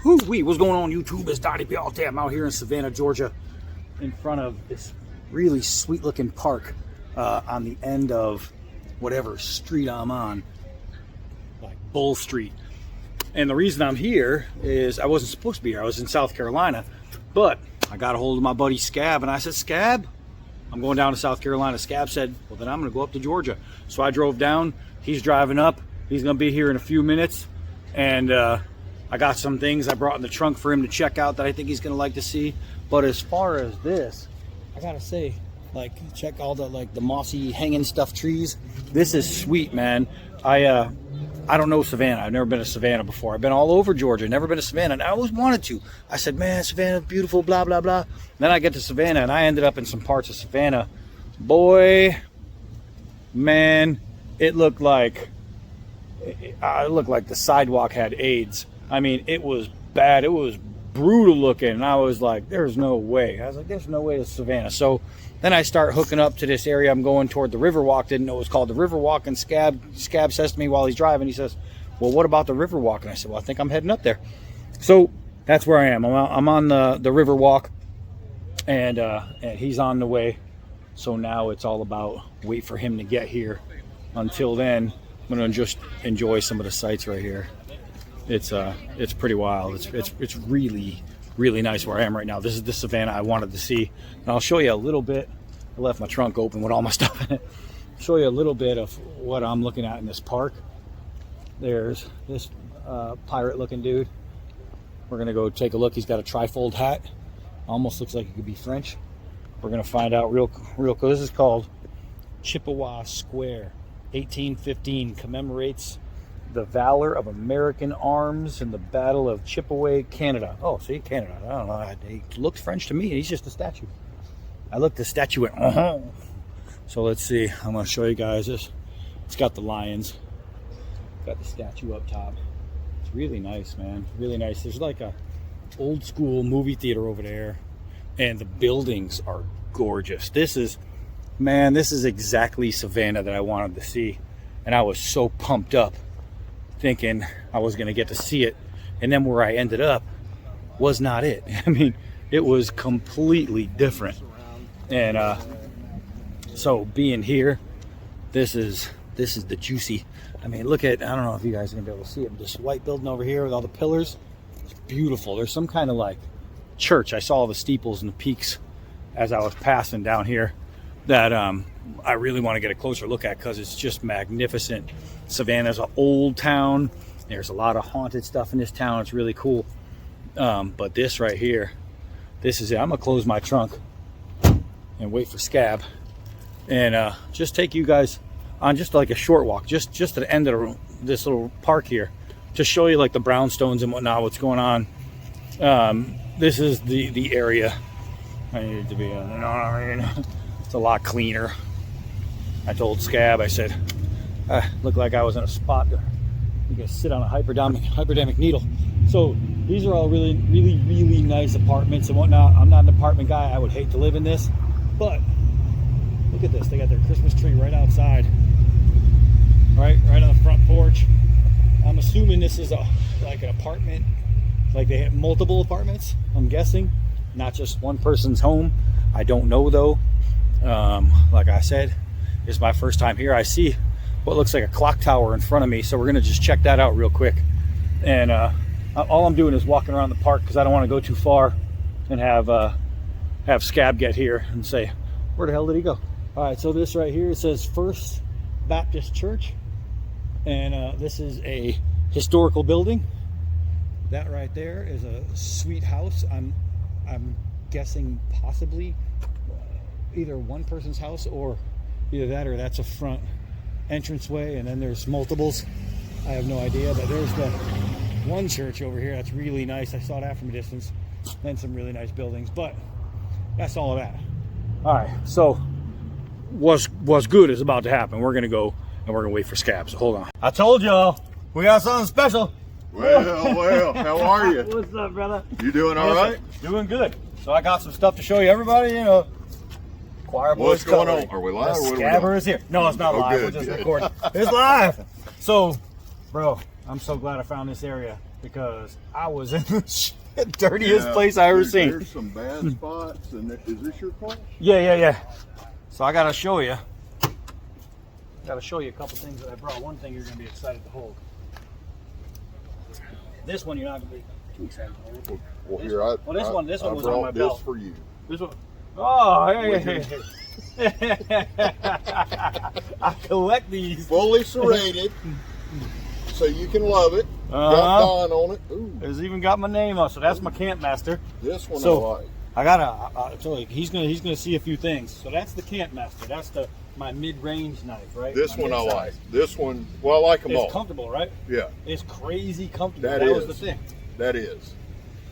Woo-wee, what's going on YouTube? It's Donnie. I'm out here in Savannah, Georgia, in front of this really sweet looking park on the end of whatever street I'm on, like Bull Street. And the reason I'm here is I wasn't supposed to be here. I was in South Carolina, but I got a hold of my buddy Scab, and I said, Scab, I'm going down to South Carolina. Scab said, well, then I'm going to go up to Georgia. So I drove down. He's driving up. He's going to be here in a few minutes. And I got some things I brought in the trunk for him to check out that I think he's going to like to see. But as far as this, I got to say, like, check all the, like, the mossy hanging stuff trees. This is sweet, man. I don't know Savannah. I've never been to Savannah before. I've been all over Georgia, never been to Savannah, and I always wanted to. I said, man, Savannah's beautiful, blah, blah, blah. Then I get to Savannah, and I ended up in some parts of Savannah. Boy, man, it looked like the sidewalk had AIDS. I mean, it was bad. It was brutal looking, and I was like, there's no way. I was like, there's no way to Savannah. So then I start hooking up to this area. I'm going toward the Riverwalk. Didn't know it was called the Riverwalk. And Scab says to me while he's driving, he says, well, what about the Riverwalk? And I said, well, I think I'm heading up there. So that's where I am. I'm on the Riverwalk, and he's on the way. So now it's all about wait for him to get here. Until then, I'm going to just enjoy some of the sights right here. It's pretty wild. It's really, really nice where I am right now. This is the Savannah I wanted to see, and I'll show you a little bit. I left my trunk open with all my stuff in it. Show you a little bit of what I'm looking at in this park. There's this pirate looking dude. We're gonna go take a look. He's got a trifold hat. Almost looks like he could be French. We're gonna find out real cool. This is called Chippewa Square. 1815 commemorates the valor of American arms in the Battle of Chippewa, Canada. Oh, see, Canada. I don't know. He looks French to me. He's just a statue. I looked at the statue and So let's see. I'm going to show you guys this. It's got the lions. Got the statue up top. It's really nice, man. Really nice. There's like a old school movie theater over there, and the buildings are gorgeous. This is exactly Savannah that I wanted to see, and I was so pumped up thinking I was going to get to see it, and then where I ended up was not it. I mean, it was completely different. And so being here, this is the juicy. I mean, look at, I don't know if you guys are going to be able to see it, but this white building over here with all the pillars, it's beautiful. There's some kind of like church. I saw the steeples and the peaks as I was passing down here that I really want to get a closer look at, because it's just magnificent. Savannah's an old town. There's a lot of haunted stuff in this town. It's really cool. But this right here, this is it. I'm gonna close my trunk and wait for Scab, and just take you guys on just like a short walk, just to the end of this little park here, to show you like the brownstones and whatnot, what's going on. This is the area I needed to be in. You know what I mean? It's a lot cleaner. I told Scab, I said, looked like I was in a spot that you can sit on a hypodermic needle. So these are all really, really, really nice apartments and whatnot. I'm not an apartment guy. I would hate to live in this, but look at this. They got their Christmas tree right outside, right on the front porch. I'm assuming this is like an apartment, like they have multiple apartments, I'm guessing, not just one person's home. I don't know though. Like I said, it's my first time here. I see what looks like a clock tower in front of me, so we're gonna just check that out real quick. And all I'm doing is walking around the park, because I don't want to go too far and have Scab get here and say, where the hell did he go? All right, so this right here, it says First Baptist Church, and this is a historical building. That right there is a sweet house. I'm guessing possibly either one person's house, or either that or that's a front entranceway, and then there's multiples. I have no idea, but there's the one church over here that's really nice. I saw that from a distance. Then some really nice buildings, but that's all of that. All right, so what's good is about to happen. We're gonna go and we're gonna wait for Scab, so hold on. I told y'all we got something special. Well, how are you? What's up, brother? You doing all right? Doing good. So I got some stuff to show you, everybody. You know, ChoirBoyz What's going Cutlery. on? Are we live? The Scabber is here. No, it's not live. Good. We're just recording. It's live. So, bro, I'm so glad I found this area. because I was in the dirtiest place I ever seen. There's some bad spots. And is this your car? Yeah. So I gotta show you. Gotta show you a couple things that I brought. One thing you're gonna be excited to hold. This one you're not gonna be too excited to hold. Well, This- here I. well, this I- one was I on my brought belt. This for you. This one. Oh, hey. I collect these. Fully serrated, so you can love it. Uh-huh. Got Don on it. Ooh, It's even got my name on, so that's my camp master. this one So- I like. I told you, he's gonna see a few things. So that's the camp master. That's my mid-range knife, right? This My one I mid-size. like. This one, well, I like them It's all. comfortable, right? Yeah, It's crazy comfortable. That That was is. the thing. that is.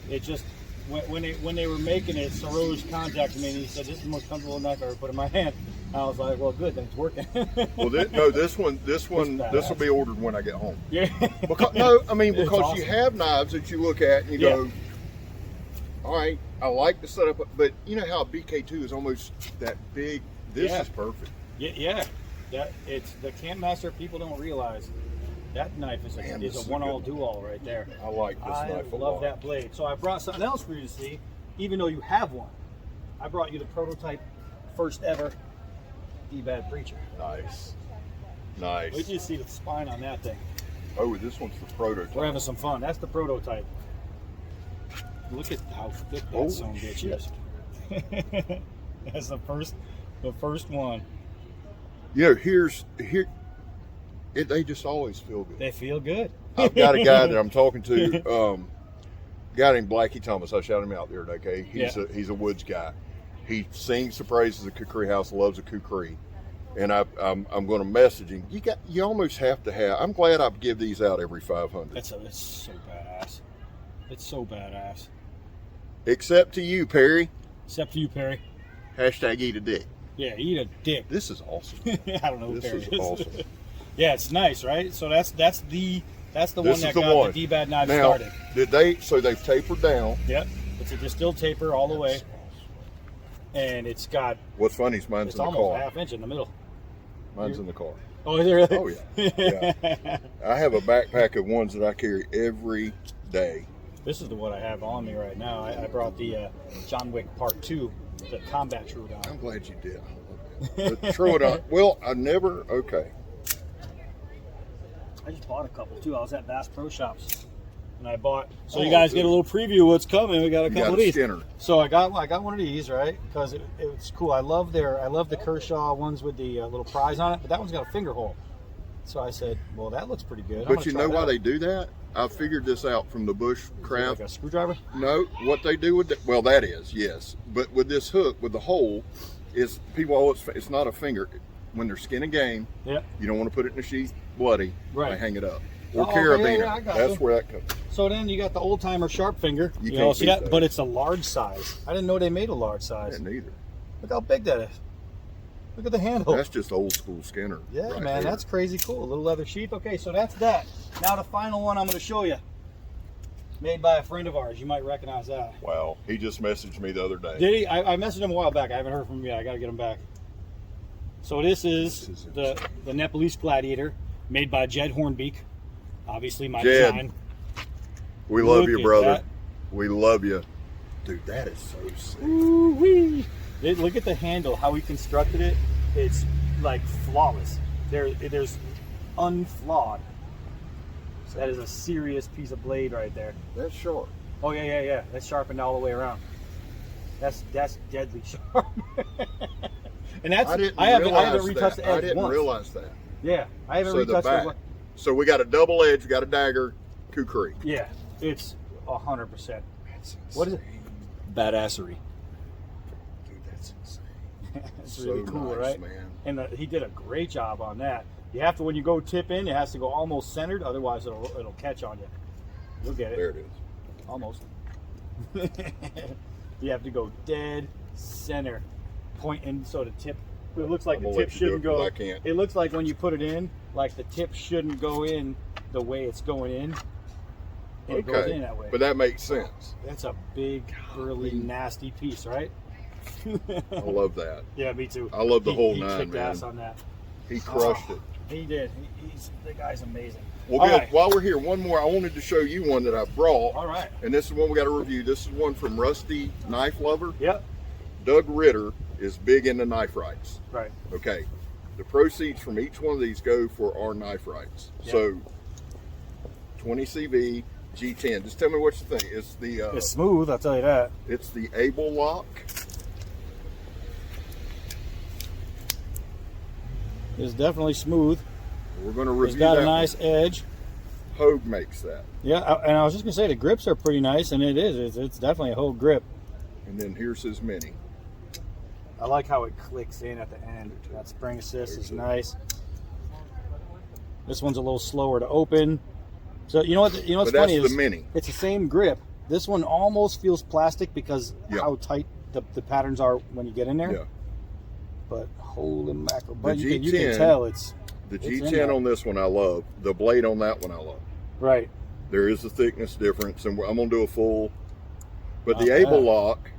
It just when they were making it, Saroj contacted me and he said, "This is the most comfortable knife I ever put in my hand." I was like, "Well, good, then it's working." Well, this one, this will badass. be ordered when I get home. Yeah. Because no, I mean It's because awesome. you have knives that you look at and you go, all right, I like the setup, but you know how a BK2 is almost that big. This Yeah. is perfect. Yeah. That it's the camp master. People don't realize that knife is Man, a this is a one-all good do-all right there. I like this I knife a love lot. that blade. So I brought something else for you to see, even though you have one. I brought you the prototype, first ever dbad preacher. Nice, Wait nice. till you see the spine on that thing. Oh, this one's the prototype. We're having some fun. That's the prototype. Look at how thick that Holy son bitch shit. is. That's the first one. You know, here. They just always feel good. They feel good. I've got a guy that I'm talking to, a guy named Blackie Thomas. I shouted him out there. Okay, he's a woods guy. He sings the praises of Kukri House, loves a Kukri, and I'm going to message him. You almost have to have. I'm glad I give these out every 500. It's so badass. It's so badass. Except to you, Perry. Except for you, Perry. Hashtag eat a dick. Yeah, eat a dick. This is awesome. I don't know who This Perry is is. awesome. Yeah, it's nice, right? So that's the one This that is the got one. the dbad knife Now, started. so they've tapered down. Yep. It's a distilled taper all the way, and it's got What's funny is mine's it's in the almost a car. half inch in the middle. Mine's in the car. Oh, is it really? Oh yeah. I have a backpack of ones that I carry every day. This is the one I have on me right now. I brought the John Wick Part 2, the combat Troodon. I'm glad you did. The Troodon. Well, I never. Okay. I just bought a couple too. I was at Bass Pro Shops, and I bought. So Oh, you guys good. get a little preview of what's coming. We got a You couple got of a these. Skinner. So I got one of these, right? Because it's cool. I love the Kershaw ones with the little prize on it, but that one's got a finger hole. So I said, well, that looks pretty good. But you know why they do that? I figured this out from the bush craft. Like a screwdriver? No, what they do with well, that is yes. But with this hook, with the hole, is people always. It's not a finger. When they're skinning game, Yep. you don't want to put it in the sheath bloody. Right. They hang it up. Or Oh, okay, carabiner. yeah, I got That's you. where that comes. So then you got the old timer sharp finger. You know, can't see beat that? that. But it's a large size. I didn't know they made a large size. Yeah, neither. Look how big that is. Look at the handle. That's just old school Skinner. Yeah, right man, there. that's crazy cool. A little leather sheath. Okay, so that's that. Now the final one I'm going to show you. Made by a friend of ours. You might recognize that. Wow. He just messaged me the other day. Did he? I messaged him a while back. I haven't heard from him yet. I got to get him back. So this is the Nepalese Gladiator, made by Jed Hornbeak. Obviously my Jed. design. We love Look you, at brother. that. We love you. Dude, that is so sick. Ooh-wee. Look at the handle, how he constructed it. It's like flawless. There's unflawed. That is a serious piece of blade right there. That's short. Oh yeah. That's sharpened all the way around. That's deadly sharp. And that's I haven't retouched the edge I didn't once. realitouched that. Yeah, I haven't So the retouched back. it. So we got a double edge, we got a dagger, kukri. Yeah, it's 100%. That's What is it? Badassery. Dude, that's insane. It's So really cool, nice, right? man. And he did a great job on that. You have to, when you go tip in, it has to go almost centered, otherwise it'll catch on you. You'll get it. There it is. Almost. You have to go dead center, pointing so the tip. It looks like I'm the gonna tip let you do shouldn't it 'cause go. I can't. It looks like when you put it in, like the tip shouldn't go in the way it's going in. And it goes in that way. But that makes sense. That's a big, burly, nasty piece, right? I love that. Yeah, me too. I love the whole he nine, kicked man. ass on that. He crushed it. He did. The guy's amazing. Well, All good. right. While we're here, one more. I wanted to show you one that I brought. All right. And this is one we got to review. This is one from Rusty Knife Lover. Yep. Doug Ritter is big into knife rights. Right. Okay. The proceeds from each one of these go for our knife rights. Yep. So 20 CV G10. Just tell me what you think. It's the It's smooth, I'll tell you that. it's the Able lock. It's definitely smooth. We're going to It's review got that a nice edge. one. Hogue makes that. Yeah, and I was just gonna say the grips are pretty nice, and it is. It's definitely a whole grip. And then here's his mini. I like how it clicks in at the end. That spring assist is nice. This one's a little slower to open. So you know what's But funny that's is the mini. it's the same grip. This one almost feels plastic because Yeah. how tight the patterns are when you get in there. Yeah. But holy mackerel! But you G10 can tell it's The it's in G10 there. on this one I love. The blade on that one I love. right. There is a thickness difference, and I'm going to do a full. But Not the Able bad. lock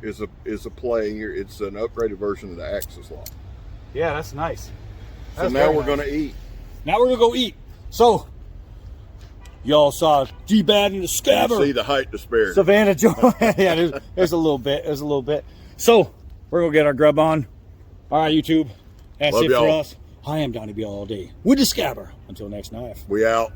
is a play. It's an upgraded version of the Axis lock. Yeah, that's nice. So That's now very we're nice. going to eat. Now we're gonna go eat. So y'all saw dbad and the You Scabber. see the height disparity. Savannah Joy. Yeah, there's a little bit. There's a little bit. So we're gonna get our grub on. All right, YouTube. That's Love it for y'all. us. I am Donnie B all day with the Scabber. Until next knife. We out.